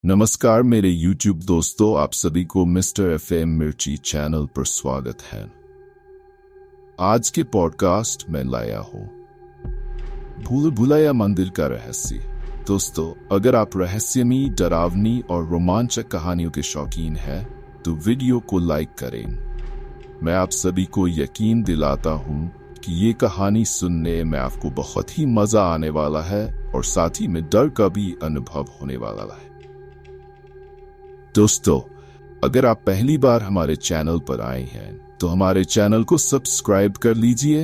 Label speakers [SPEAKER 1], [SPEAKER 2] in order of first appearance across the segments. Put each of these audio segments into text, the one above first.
[SPEAKER 1] नमस्कार मेरे YouTube दोस्तों, आप सभी को मिस्टर FM मिर्ची चैनल पर स्वागत है। आज के पॉडकास्ट में लाया हूँ भूल भुलैया मंदिर का रहस्य। दोस्तों, अगर आप रहस्यमयी, डरावनी और रोमांचक कहानियों के शौकीन हैं तो वीडियो को लाइक करें। मैं आप सभी को यकीन दिलाता हूँ कि ये कहानी सुनने में आपको बहुत ही मजा आने वाला है और साथ ही में डर का भी अनुभव होने वाला है। दोस्तों, अगर आप पहली बार हमारे चैनल पर आए हैं तो हमारे चैनल को सब्सक्राइब कर लीजिए।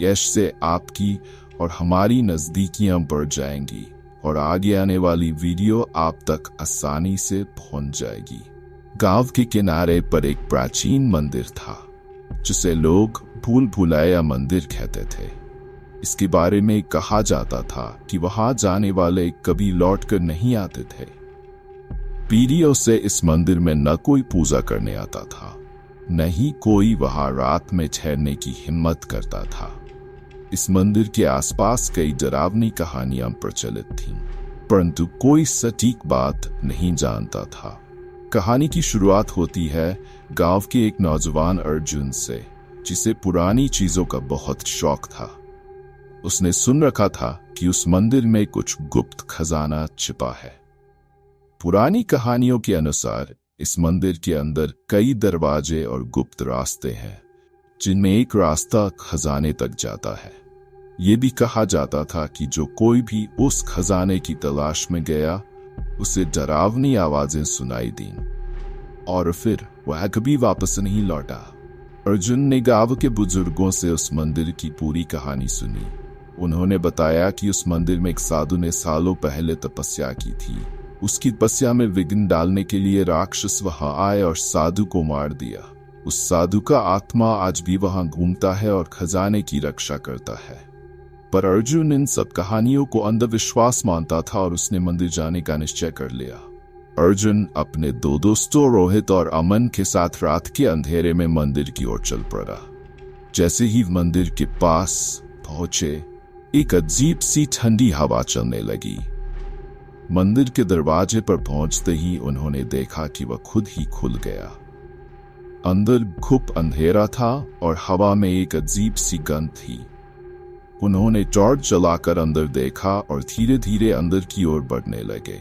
[SPEAKER 1] इससे आपकी और हमारी नजदीकियां बढ़ जाएंगी और आगे आने वाली वीडियो आप तक आसानी से पहुंच जाएगी। गांव के किनारे पर एक प्राचीन मंदिर था जिसे लोग भूल भुलैया मंदिर कहते थे। इसके बारे में कहा जाता था कि वहां जाने वाले कभी लौटकर नहीं आते थे। पीढ़ियों से इस मंदिर में न कोई पूजा करने आता था, न ही कोई वहां रात में ठहरने की हिम्मत करता था। इस मंदिर के आसपास कई डरावनी कहानियां प्रचलित थीं, परंतु कोई सटीक बात नहीं जानता था। कहानी की शुरुआत होती है गांव के एक नौजवान अर्जुन से, जिसे पुरानी चीजों का बहुत शौक था। उसने सुन रखा था कि उस मंदिर में कुछ गुप्त खजाना छिपा है। पुरानी कहानियों के अनुसार इस मंदिर के अंदर कई दरवाजे और गुप्त रास्ते हैं, जिनमें एक रास्ता खजाने तक जाता है। ये भी कहा जाता था कि जो कोई भी उस खजाने की तलाश में गया, उसे डरावनी आवाजें सुनाई दी और फिर वह कभी वापस नहीं लौटा। अर्जुन ने गांव के बुजुर्गों से उस मंदिर की पूरी कहानी सुनी। उन्होंने बताया कि उस मंदिर में एक साधु ने सालों पहले तपस्या की थी। उसकी तपस्या में विघ्न डालने के लिए राक्षस वहां आए और साधु को मार दिया। उस साधु का आत्मा आज भी वहां घूमता है और खजाने की रक्षा करता है। पर अर्जुन इन सब कहानियों को अंधविश्वास मानता था और उसने मंदिर जाने का निश्चय कर लिया। अर्जुन अपने दो दोस्तों रोहित और अमन के साथ रात के अंधेरे में मंदिर की ओर चल पड़ा। जैसे ही मंदिर के पास पहुंचे, एक अजीब सी ठंडी हवा चलने लगी। मंदिर के दरवाजे पर पहुंचते ही उन्होंने देखा कि वह खुद ही खुल गया। अंदर खूब अंधेरा था और हवा में एक अजीब सी गंध थी। उन्होंने टॉर्च जलाकर अंदर देखा और धीरे धीरे अंदर की ओर बढ़ने लगे।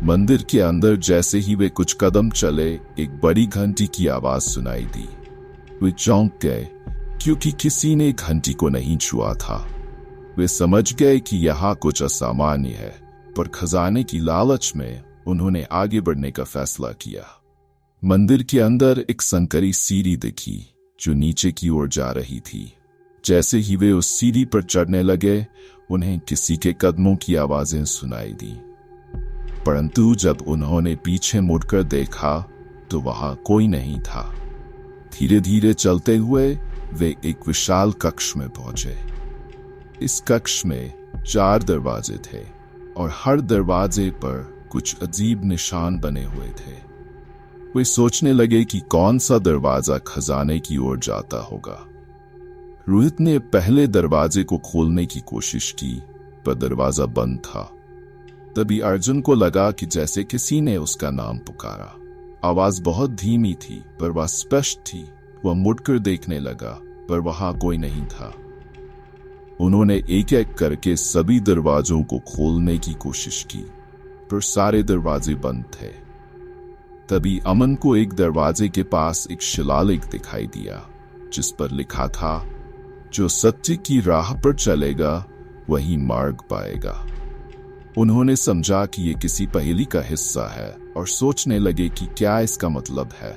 [SPEAKER 1] मंदिर के अंदर जैसे ही वे कुछ कदम चले, एक बड़ी घंटी की आवाज सुनाई दी। वे चौंक गए क्योंकि किसी ने घंटी को नहीं छुआ था। वे समझ गए कि यहाँ कुछ असामान्य है, पर खजाने की लालच में उन्होंने आगे बढ़ने का फैसला किया। मंदिर के अंदर एक संकरी सीढ़ी दिखी जो नीचे की ओर जा रही थी। जैसे ही वे उस सीढ़ी पर चढ़ने लगे, उन्हें किसी के कदमों की आवाजें सुनाई दी। परंतु जब उन्होंने पीछे मुड़कर देखा तो वहां कोई नहीं था। धीरे धीरे चलते हुए वे एक विशाल कक्ष में पहुंचे। इस कक्ष में 4 दरवाजे थे और हर दरवाजे पर कुछ अजीब निशान बने हुए थे। वे सोचने लगे कि कौन सा दरवाजा खजाने की ओर जाता होगा। रोहित ने पहले दरवाजे को खोलने की कोशिश की, पर दरवाजा बंद था। तभी अर्जुन को लगा कि जैसे किसी ने उसका नाम पुकारा। आवाज बहुत धीमी थी, पर वह स्पष्ट थी। वह मुड़कर देखने लगा, पर वहां कोई नहीं था। उन्होंने एक एक करके सभी दरवाजों को खोलने की कोशिश की, पर सारे दरवाजे बंद थे। तभी अमन को एक दरवाजे के पास एक शिलालेख दिखाई दिया, जिस पर लिखा था, जो सत्य की राह पर चलेगा वही मार्ग पाएगा। उन्होंने समझा कि ये किसी पहेली का हिस्सा है और सोचने लगे कि क्या इसका मतलब है।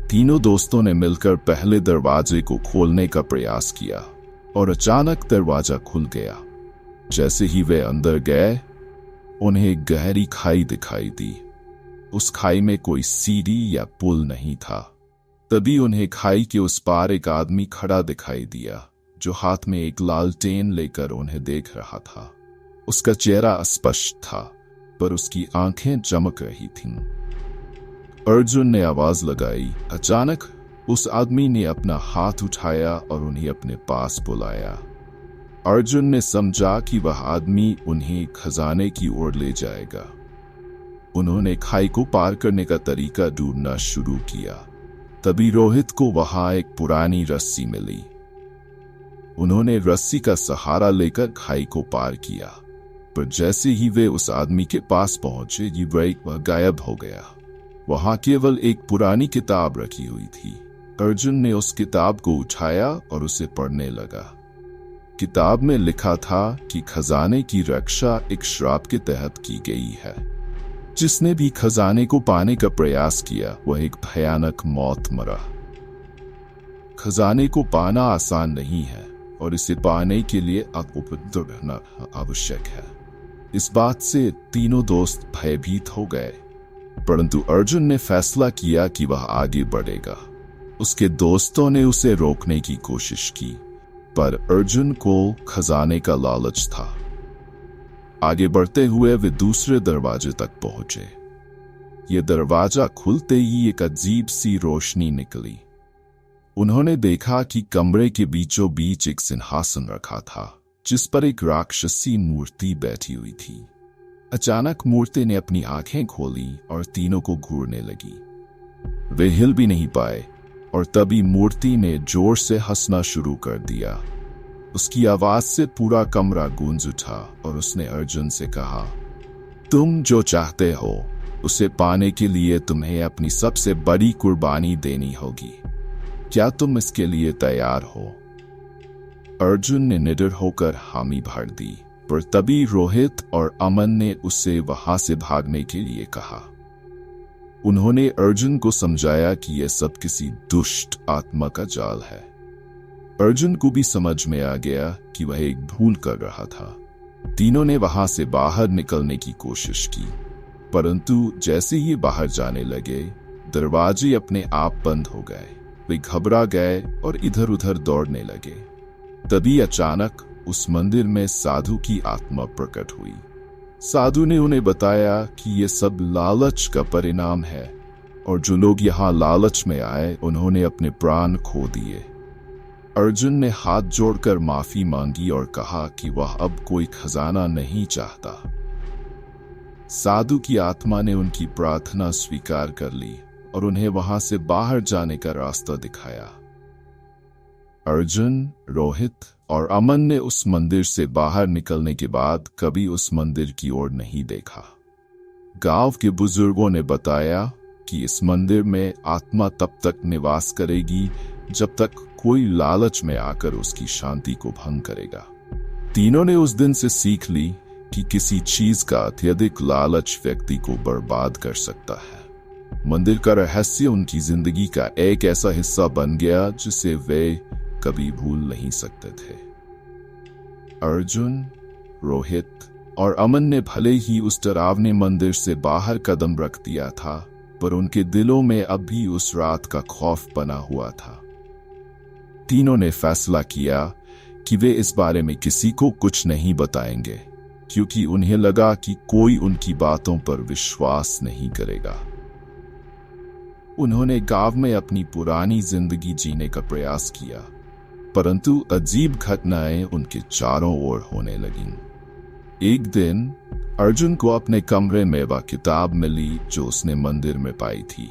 [SPEAKER 1] तीनों दोस्तों ने मिलकर पहले दरवाजे को खोलने का प्रयास किया और अचानक दरवाजा खुल गया। जैसे ही वे अंदर गए, उन्हें एक गहरी खाई दिखाई दी। उस खाई में कोई सीढ़ी या पुल नहीं था। तभी उन्हें खाई के उस पार एक आदमी खड़ा दिखाई दिया, जो हाथ में एक लालटेन लेकर उन्हें देख रहा था। उसका चेहरा अस्पष्ट था, पर उसकी आंखें चमक रही थीं। अर्जुन ने आवाज लगाई। अचानक उस आदमी ने अपना हाथ उठाया और उन्हें अपने पास बुलाया। अर्जुन ने समझा कि वह आदमी उन्हें खजाने की ओर ले जाएगा। उन्होंने खाई को पार करने का तरीका ढूंढना शुरू किया। तभी रोहित को वहां एक पुरानी रस्सी मिली। उन्होंने रस्सी का सहारा लेकर खाई को पार किया, पर जैसे ही वे उस आदमी के पास पहुंचे, वह गायब हो गया। वहां केवल एक पुरानी किताब रखी हुई थी। अर्जुन ने उस किताब को उठाया और उसे पढ़ने लगा। किताब में लिखा था कि खजाने की रक्षा एक श्राप के तहत की गई है। जिसने भी खजाने को पाने का प्रयास किया वह एक भयानक मौत मरा। खजाने को पाना आसान नहीं है और इसे पाने के लिए उपद्रव रहना आवश्यक है। इस बात से तीनों दोस्त भयभीत हो गए, परंतु अर्जुन ने फैसला किया कि वह आगे बढ़ेगा। उसके दोस्तों ने उसे रोकने की कोशिश की, पर अर्जुन को खजाने का लालच था। आगे बढ़ते हुए वे दूसरे दरवाजे तक पहुंचे। ये दरवाजा खुलते ही एक अजीब सी रोशनी निकली। उन्होंने देखा कि कमरे के बीचों बीच एक सिंहासन रखा था, जिस पर एक राक्षसी मूर्ति बैठी हुई थी। अचानक मूर्ति ने अपनी आंखें खोली और तीनों को घूरने लगी। वे हिल भी नहीं पाए और तभी मूर्ति ने जोर से हंसना शुरू कर दिया। उसकी आवाज से पूरा कमरा गूंज उठा और उसने अर्जुन से कहा, तुम जो चाहते हो उसे पाने के लिए तुम्हें अपनी सबसे बड़ी कुर्बानी देनी होगी। क्या तुम इसके लिए तैयार हो? अर्जुन ने निडर होकर हामी भर दी, पर तभी रोहित और अमन ने उससे वहां से भागने के लिए कहा। उन्होंने अर्जुन को समझाया कि यह सब किसी दुष्ट आत्मा का जाल है। अर्जुन को भी समझ में आ गया कि वह एक भूल कर रहा था। तीनों ने वहां से बाहर निकलने की कोशिश की, परंतु जैसे ही बाहर जाने लगे, दरवाजे अपने आप बंद हो गए। वे घबरा गए और इधर उधर दौड़ने लगे। तभी अचानक उस मंदिर में साधु की आत्मा प्रकट हुई। साधु ने उन्हें बताया कि ये सब लालच का परिणाम है और जो लोग यहाँ लालच में आए उन्होंने अपने प्राण खो दिए। अर्जुन ने हाथ जोड़कर माफी मांगी और कहा कि वह अब कोई खजाना नहीं चाहता। साधु की आत्मा ने उनकी प्रार्थना स्वीकार कर ली और उन्हें वहां से बाहर जाने का रास्ता दिखाया। अर्जुन, रोहित और अमन ने उस मंदिर से बाहर निकलने के बाद कभी उस मंदिर की ओर नहीं देखा। गांव के बुजुर्गों ने बताया कि इस मंदिर में आत्मा तब तक निवास करेगी जब तक कोई लालच में आकर उसकी शांति को भंग करेगा। तीनों ने उस दिन से सीख ली कि किसी चीज का अत्यधिक लालच व्यक्ति को बर्बाद कर सकता है। मंदिर का रहस्य उनकी जिंदगी का एक ऐसा हिस्सा बन गया जिसे वे कभी भूल नहीं सकते थे। अर्जुन, रोहित और अमन ने भले ही उस डरावने मंदिर से बाहर कदम रख दिया था, पर उनके दिलों में अब भी उस रात का खौफ बना हुआ था। तीनों ने फैसला किया कि वे इस बारे में किसी को कुछ नहीं बताएंगे, क्योंकि उन्हें लगा कि कोई उनकी बातों पर विश्वास नहीं करेगा। उन्होंने गांव में अपनी पुरानी जिंदगी जीने का प्रयास किया, परंतु अजीब घटनाएं उनके चारों ओर होने लगीं। एक दिन अर्जुन को अपने कमरे में वह किताब मिली जो उसने मंदिर में पाई थी।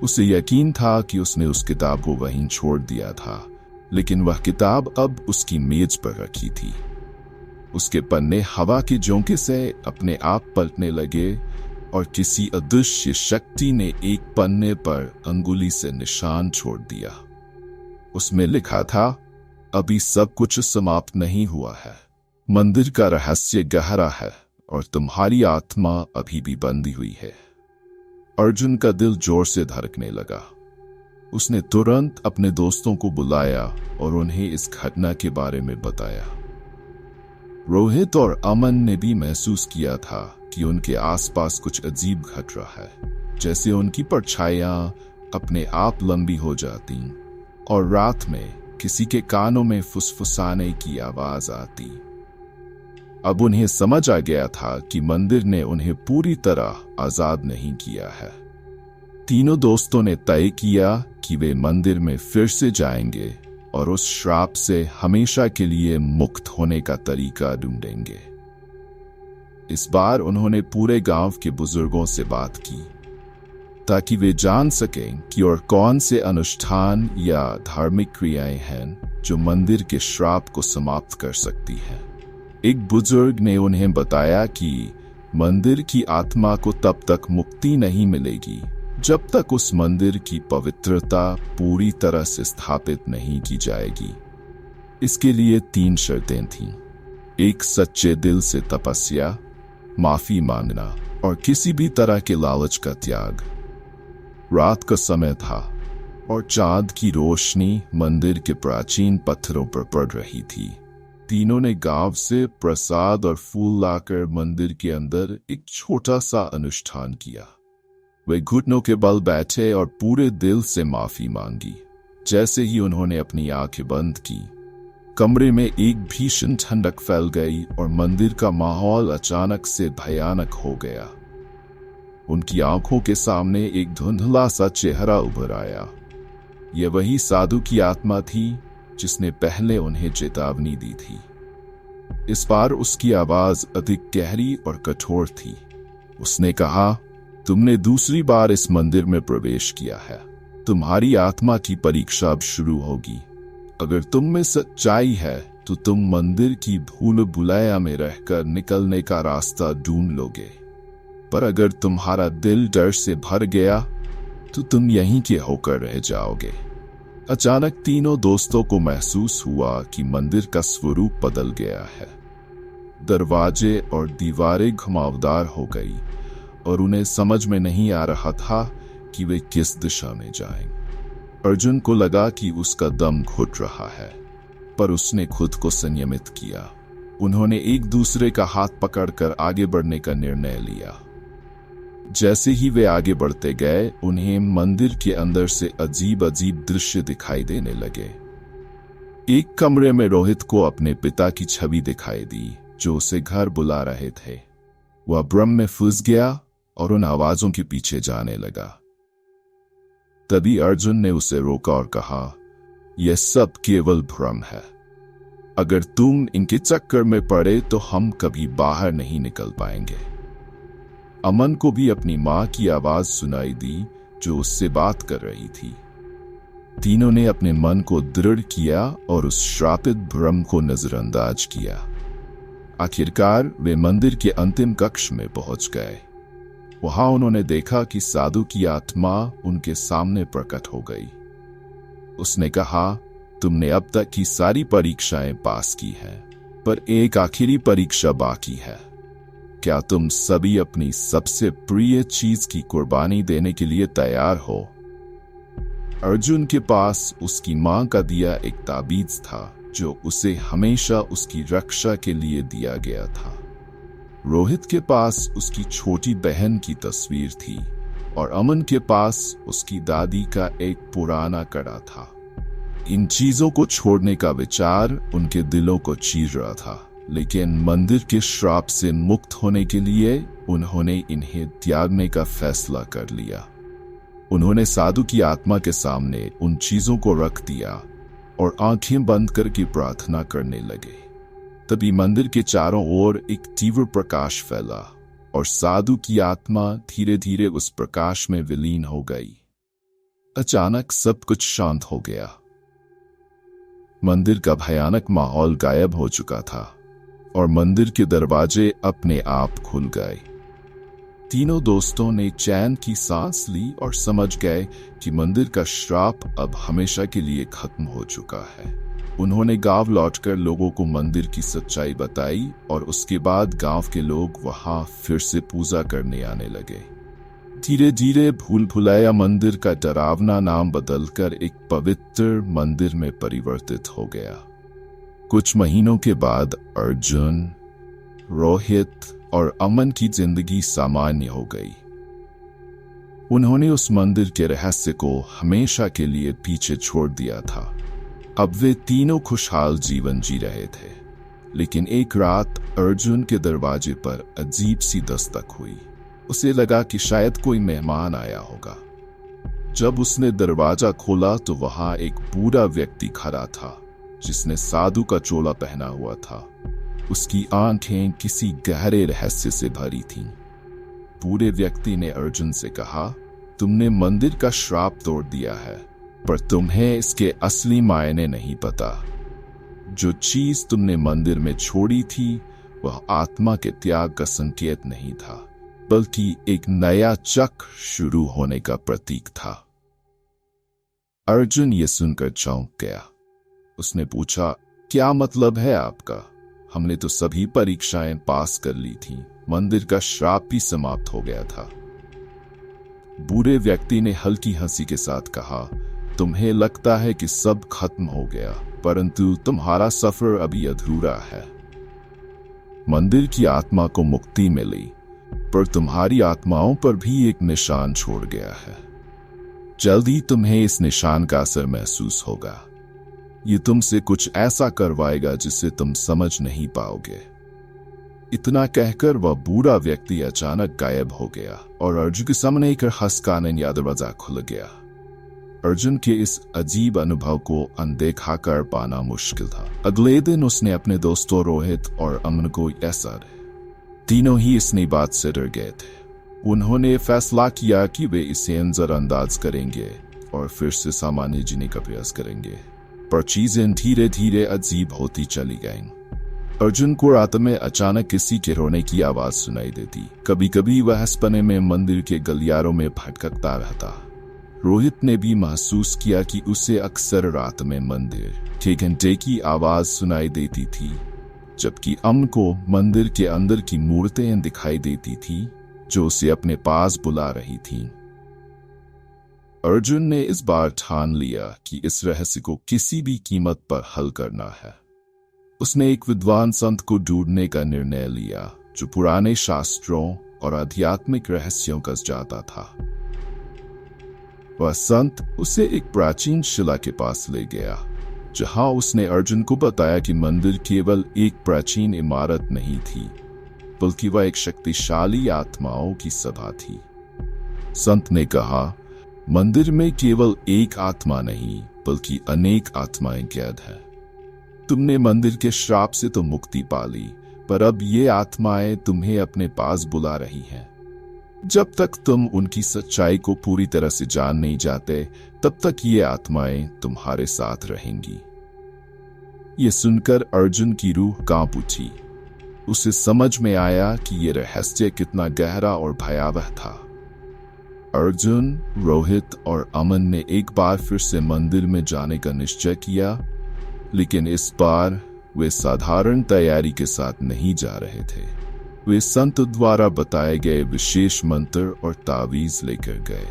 [SPEAKER 1] उसे यकीन था कि उसने उस किताब को वहीं छोड़ दिया था, लेकिन वह किताब अब उसकी मेज पर रखी थी। उसके पन्ने हवा के झोंके से अपने आप पलटने लगे और किसी अदृश्य शक्ति ने एक पन्ने पर अंगुली से निशान छोड़ दिया। उसमें लिखा था, अभी सब कुछ समाप्त नहीं हुआ है। मंदिर का रहस्य गहरा है और तुम्हारी आत्मा अभी भी बंधी हुई है। अर्जुन का दिल जोर से धड़कने लगा। उसने तुरंत अपने दोस्तों को बुलाया और उन्हें इस घटना के बारे में बताया। रोहित और अमन ने भी महसूस किया था कि उनके आसपास कुछ अजीब घट रहा है, जैसे उनकी परछाइयां अपने आप लंबी हो जाती और रात में किसी के कानों में फुसफुसाने की आवाज आती। अब उन्हें समझ आ गया था कि मंदिर ने उन्हें पूरी तरह आजाद नहीं किया है। तीनों दोस्तों ने तय किया कि वे मंदिर में फिर से जाएंगे और उस श्राप से हमेशा के लिए मुक्त होने का तरीका ढूंढेंगे। इस बार उन्होंने पूरे गांव के बुजुर्गों से बात की ताकि वे जान सकें कि और कौन से अनुष्ठान या धार्मिक क्रियाएं हैं जो मंदिर के श्राप को समाप्त कर सकती हैं। एक बुजुर्ग ने उन्हें बताया कि मंदिर की आत्मा को तब तक मुक्ति नहीं मिलेगी जब तक उस मंदिर की पवित्रता पूरी तरह से स्थापित नहीं की जाएगी। इसके लिए 3 शर्तें थीं। एक, सच्चे दिल से तपस्या, माफी मांगना और किसी भी तरह के लालच का त्याग। रात का समय था और चांद की रोशनी मंदिर के प्राचीन पत्थरों पर पड़ रही थी। तीनों ने गांव से प्रसाद और फूल लाकर मंदिर के अंदर एक छोटा सा अनुष्ठान किया। वे घुटनों के बल बैठे और पूरे दिल से माफी मांगी। जैसे ही उन्होंने अपनी आंखें बंद की, कमरे में एक भीषण ठंडक फैल गई और मंदिर का माहौल अचानक से भयानक हो गया। उनकी आंखों के सामने एक धुंधला सा चेहरा उभर आया। यह वही साधु की आत्मा थी जिसने पहले उन्हें चेतावनी दी थी। इस बार उसकी आवाज अधिक गहरी और कठोर थी। उसने कहा, तुमने दूसरी बार इस मंदिर में प्रवेश किया है। तुम्हारी आत्मा की परीक्षा अब शुरू होगी। अगर तुम में सच्चाई है तो तुम मंदिर की भूल भुलैया में रहकर निकलने का रास्ता ढूंढ लोगे, पर अगर तुम्हारा दिल डर से भर गया तो तुम यहीं के होकर रह जाओगे। अचानक तीनों दोस्तों को महसूस हुआ कि मंदिर का स्वरूप बदल गया है। दरवाजे और दीवारें घुमावदार हो गई और उन्हें समझ में नहीं आ रहा था कि वे किस दिशा में जाएं। अर्जुन को लगा कि उसका दम घुट रहा है, पर उसने खुद को संयमित किया। उन्होंने एक दूसरे का हाथ पकड़कर आगे बढ़ने का निर्णय लिया। जैसे ही वे आगे बढ़ते गए, उन्हें मंदिर के अंदर से अजीब अजीब दृश्य दिखाई देने लगे। एक कमरे में रोहित को अपने पिता की छवि दिखाई दी जो उसे घर बुला रहे थे। वह भ्रम में फंस गया और उन आवाजों के पीछे जाने लगा। तभी अर्जुन ने उसे रोका और कहा, यह सब केवल भ्रम है। अगर तुम इनके चक्कर में पड़े तो हम कभी बाहर नहीं निकल पाएंगे। अमन को भी अपनी मां की आवाज सुनाई दी जो उससे बात कर रही थी। तीनों ने अपने मन को दृढ़ किया और उस श्रापित भ्रम को नजरअंदाज किया। आखिरकार वे मंदिर के अंतिम कक्ष में पहुंच गए। वहां उन्होंने देखा कि साधु की आत्मा उनके सामने प्रकट हो गई। उसने कहा, तुमने अब तक की सारी परीक्षाएं पास की हैं, पर एक आखिरी परीक्षा बाकी है। क्या तुम सभी अपनी सबसे प्रिय चीज की कुर्बानी देने के लिए तैयार हो? अर्जुन के पास उसकी मां का दिया एक ताबीज था जो उसे हमेशा उसकी रक्षा के लिए दिया गया था। रोहित के पास उसकी छोटी बहन की तस्वीर थी और अमन के पास उसकी दादी का एक पुराना कड़ा था। इन चीजों को छोड़ने का विचार उनके दिलों को चीर रहा था, लेकिन मंदिर के श्राप से मुक्त होने के लिए उन्होंने इन्हें त्यागने का फैसला कर लिया। उन्होंने साधु की आत्मा के सामने उन चीजों को रख दिया और आंखें बंद करके प्रार्थना करने लगे। तभी मंदिर के चारों ओर एक तीव्र प्रकाश फैला और साधु की आत्मा धीरे धीरे उस प्रकाश में विलीन हो गई। अचानक सब कुछ शांत हो गया। मंदिर का भयानक माहौल गायब हो चुका था और मंदिर के दरवाजे अपने आप खुल गए। तीनों दोस्तों ने चैन की सांस ली और समझ गए कि मंदिर का श्राप अब हमेशा के लिए खत्म हो चुका है। उन्होंने गांव लौटकर लोगों को मंदिर की सच्चाई बताई और उसके बाद गांव के लोग वहां फिर से पूजा करने आने लगे। धीरे धीरे भूल भुलैया मंदिर का डरावना नाम बदलकर एक पवित्र मंदिर में परिवर्तित हो गया। कुछ महीनों के बाद अर्जुन, रोहित और अमन की जिंदगी सामान्य हो गई। उन्होंने उस मंदिर के रहस्य को हमेशा के लिए पीछे छोड़ दिया था। अब वे तीनों खुशहाल जीवन जी रहे थे। लेकिन एक रात अर्जुन के दरवाजे पर अजीब सी दस्तक हुई। उसे लगा कि शायद कोई मेहमान आया होगा। जब उसने दरवाजा खोला तो वहां एक बूढ़ा व्यक्ति खड़ा था जिसने साधु का चोला पहना हुआ था। उसकी आंखें किसी गहरे रहस्य से भरी थीं। बूढ़े व्यक्ति ने अर्जुन से कहा, तुमने मंदिर का श्राप तोड़ दिया है, पर तुम्हें इसके असली मायने नहीं पता। जो चीज तुमने मंदिर में छोड़ी थी वह आत्मा के त्याग का संकेत नहीं था, बल्कि एक नया चक्र शुरू होने का प्रतीक था। अर्जुन ये सुनकर चौंक गया। उसने पूछा, क्या मतलब है आपका? हमने तो सभी परीक्षाएं पास कर ली थी, मंदिर का श्राप भी समाप्त हो गया था। बूढ़े व्यक्ति ने हल्की हंसी के साथ कहा, तुम्हें लगता है कि सब खत्म हो गया, परंतु तुम्हारा सफर अभी अधूरा है। मंदिर की आत्मा को मुक्ति मिली, पर तुम्हारी आत्माओं पर भी एक निशान छोड़ गया है। जल्दी तुम्हें इस निशान का असर महसूस होगा। ये तुमसे कुछ ऐसा करवाएगा जिसे तुम समझ नहीं पाओगे। इतना कहकर वह बूढ़ा व्यक्ति अचानक गायब हो गया और अर्जुन के सामने एक हंसकानन दरवाजा खुल गया। अर्जुन के इस अजीब अनुभव को अनदेखा कर पाना मुश्किल था। अगले दिन उसने अपने दोस्तों रोहित और अमन को ऐसा तीनों ही इस नई बात से डर गए थे। उन्होंने फैसला किया कि वे इसे नजरअंदाज करेंगे और फिर से सामान्य जीने का प्रयास करेंगे, पर चीजें धीरे धीरे अजीब होती चली गईं। अर्जुन को रात में अचानक किसी के रोने की आवाज सुनाई देती। कभी कभी वह हंसपने में मंदिर के गलियारों में भटकता रहता। रोहित ने भी महसूस किया कि उसे अक्सर रात में मंदिर के घंटे की आवाज सुनाई देती थी, जबकि अमन को मंदिर के अंदर की मूर्तें दिखाई देती थी जो उसे अपने पास बुला रही थीं। अर्जुन ने इस बार ठान लिया कि इस रहस्य को किसी भी कीमत पर हल करना है। उसने एक विद्वान संत को ढूंढने का निर्णय लिया जो पुराने शास्त्रों और आध्यात्मिक रहस्यों का जानता था। वह संत उसे एक प्राचीन शिला के पास ले गया, जहां उसने अर्जुन को बताया कि मंदिर केवल एक प्राचीन इमारत नहीं थी, बल्कि वह एक शक्तिशाली आत्माओं की सभा थी। संत ने कहा, मंदिर में केवल एक आत्मा नहीं बल्कि अनेक आत्माएं कैद हैं। तुमने मंदिर के श्राप से तो मुक्ति पा ली, पर अब ये आत्माएं तुम्हें अपने पास बुला रही हैं। जब तक तुम उनकी सच्चाई को पूरी तरह से जान नहीं जाते, तब तक ये आत्माएं तुम्हारे साथ रहेंगी। ये सुनकर अर्जुन की रूह कांप उठी। उसे समझ में आया कि ये रहस्य कितना गहरा और भयावह था। अर्जुन, रोहित और अमन ने एक बार फिर से मंदिर में जाने का निश्चय किया, लेकिन इस बार वे साधारण तैयारी के साथ नहीं जा रहे थे। वे संत द्वारा बताए गए विशेष मंत्र और तावीज लेकर गए।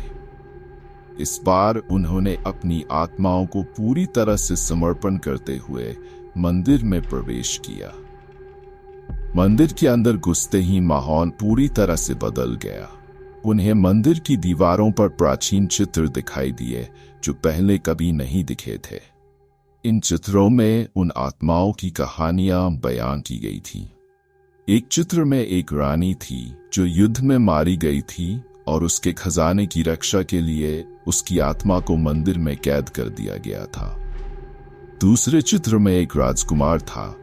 [SPEAKER 1] इस बार उन्होंने अपनी आत्माओं को पूरी तरह से समर्पण करते हुए मंदिर में प्रवेश किया। मंदिर के अंदर घुसते ही माहौल पूरी तरह से बदल गया। उन्हें मंदिर की दीवारों पर प्राचीन चित्र दिखाई दिए जो पहले कभी नहीं दिखे थे। इन चित्रों में उन आत्माओं की कहानियां बयान की गई थी। एक चित्र में एक रानी थी जो युद्ध में मारी गई थी और उसके खजाने की रक्षा के लिए उसकी आत्मा को मंदिर में कैद कर दिया गया था। दूसरे चित्र में एक राजकुमार था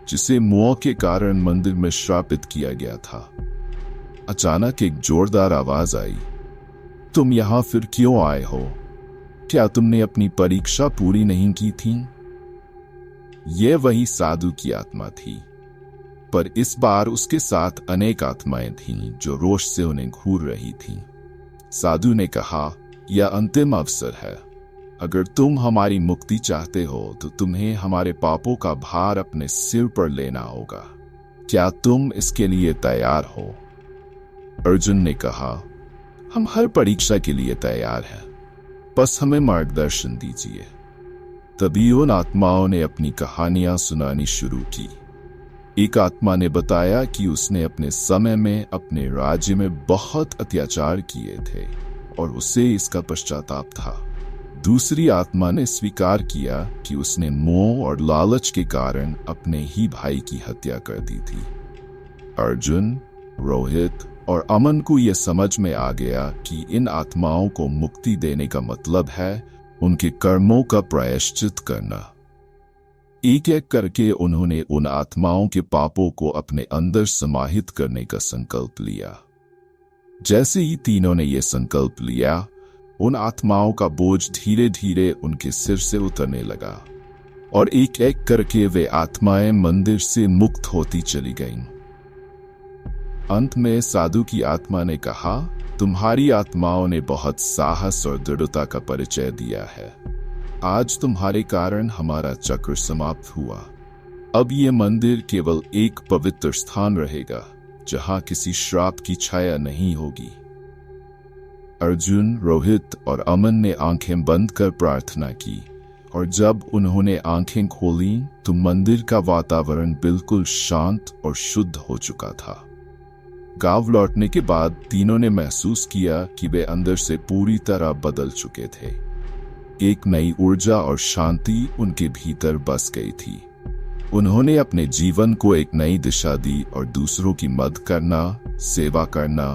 [SPEAKER 1] जिसे मोह के कारण मंदिर में श्रापित किया गया था। अचानक एक जोरदार आवाज आई, तुम यहां फिर क्यों आए हो? क्या तुमने अपनी परीक्षा पूरी नहीं की थी? यह वही साधु की आत्मा थी, पर इस बार उसके साथ अनेक आत्माएं थीं जो रोष से उन्हें घूर रही थीं। साधु ने कहा, यह अंतिम अवसर है। अगर तुम हमारी मुक्ति चाहते हो तो तुम्हें हमारे पापों का भार अपने सिर पर लेना होगा। क्या तुम इसके लिए तैयार हो? अर्जुन ने कहा, हम हर परीक्षा के लिए तैयार हैं, बस हमें मार्गदर्शन दीजिए। तभी उन आत्माओं ने अपनी कहानियां सुनानी शुरू की। एक आत्मा ने बताया कि उसने अपने समय में अपने राज्य में बहुत अत्याचार किए थे और उसे इसका पश्चाताप था। दूसरी आत्मा ने स्वीकार किया कि उसने मोह और लालच के कारण अपने ही भाई की हत्या कर दी थी। अर्जुन, रोहित और अमन को यह समझ में आ गया कि इन आत्माओं को मुक्ति देने का मतलब है उनके कर्मों का प्रायश्चित करना। एक एक करके उन्होंने उन आत्माओं के पापों को अपने अंदर समाहित करने का संकल्प लिया। जैसे ही तीनों ने यह संकल्प लिया, उन आत्माओं का बोझ धीरे धीरे उनके सिर से उतरने लगा और एक एक करके वे आत्माएं मंदिर से मुक्त होती चली गईं। अंत में साधु की आत्मा ने कहा, तुम्हारी आत्माओं ने बहुत साहस और दृढ़ता का परिचय दिया है। आज तुम्हारे कारण हमारा चक्र समाप्त हुआ। अब ये मंदिर केवल एक पवित्र स्थान रहेगा जहां किसी श्राप की छाया नहीं होगी। अर्जुन, रोहित और अमन ने आंखें बंद कर प्रार्थना की और जब उन्होंने आंखें खोली तो मंदिर का वातावरण बिल्कुल शांत और शुद्ध हो चुका था। गांव लौटने के बाद तीनों ने महसूस किया कि वे अंदर से पूरी तरह बदल चुके थे। एक नई ऊर्जा और शांति उनके भीतर बस गई थी। उन्होंने अपने जीवन को एक नई दिशा दी और दूसरों की मदद करना, सेवा करना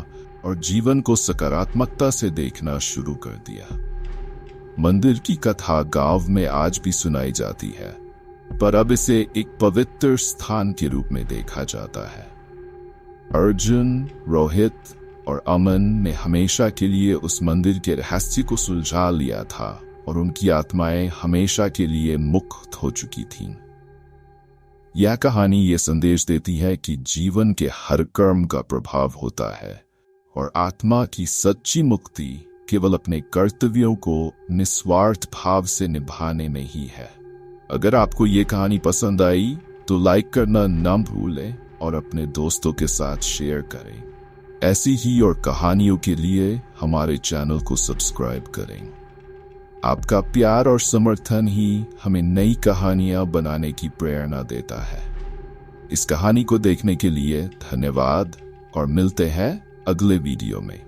[SPEAKER 1] और जीवन को सकारात्मकता से देखना शुरू कर दिया। मंदिर की कथा गांव में आज भी सुनाई जाती है, पर अब इसे एक पवित्र स्थान के रूप में देखा जाता है। अर्जुन, रोहित और अमन ने हमेशा के लिए उस मंदिर के रहस्य को सुलझा लिया था और उनकी आत्माएं हमेशा के लिए मुक्त हो चुकी थीं। यह कहानी ये संदेश देती है कि जीवन के हर कर्म का प्रभाव होता है और आत्मा की सच्ची मुक्ति केवल अपने कर्तव्यों को निस्वार्थ भाव से निभाने में ही है। अगर आपको ये कहानी पसंद आई तो लाइक करना ना भूलें और अपने दोस्तों के साथ शेयर करें। ऐसी ही और कहानियों के लिए हमारे चैनल को सब्सक्राइब करें। आपका प्यार और समर्थन ही हमें नई कहानियां बनाने की प्रेरणा देता है। इस कहानी को देखने के लिए धन्यवाद और मिलते हैं अगले वीडियो में।